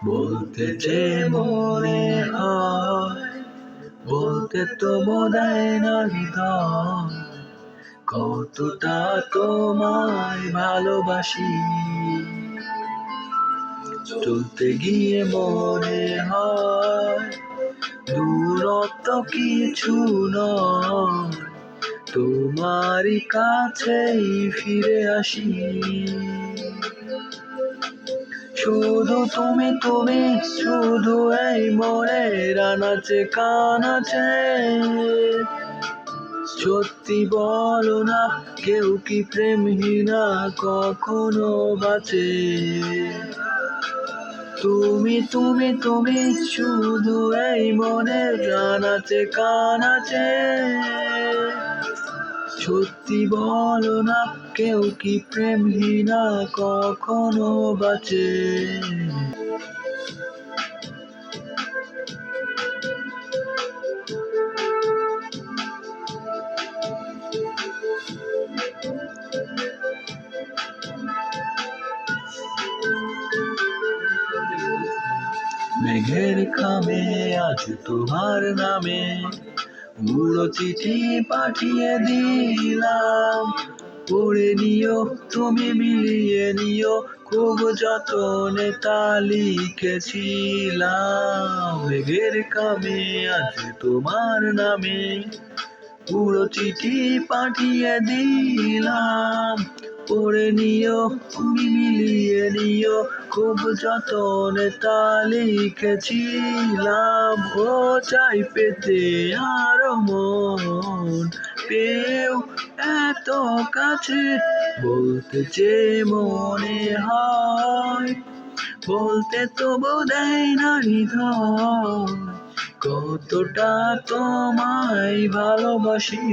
বলতে যে মনে হয়, বলতে তো বোধহয় না হৃদয়, কতটা তোমায় ভালোবাসি। চলতে গিয়ে মনে হয় দূরত্ব কিছু নয়, তোমারই কাছেই ফিরে আসি। শুধু তুমি তুমি, শুধু এই মনের আনাচে কানাচে। সত্যি বলো না, কেউ কি প্রেমহীনা কখনো বাঁচে? তুমি তুমি তুমি, শুধু এই মনের আনাচে কানাচে। সত্যি বলো না, কেউ কি প্রেমহীনা কখনো বাঁচে? মেঘের খামে আজ তোমার নামে বুড়ো চিঠি পাঠিয়ে দিলাম। পড়ে নিও, তুমি মিলিয়ে নিও, খুব যতনে তা লিখেছিলাম। মেঘের খামে আজ তোমার নামে বুড়ো চিঠি পাঠিয়ে দিলাম। পড়ে নিও, তুমি মিলিয়ে নিও, খুব যতনে তা লিখেছিলাম। ও চাই পেতে আরো মন পেও এত কাছে, বলতে যে মনে হয়, বলতে তো বোধহয় না হৃদয়, কতটা তোমায় ভালোবাসি।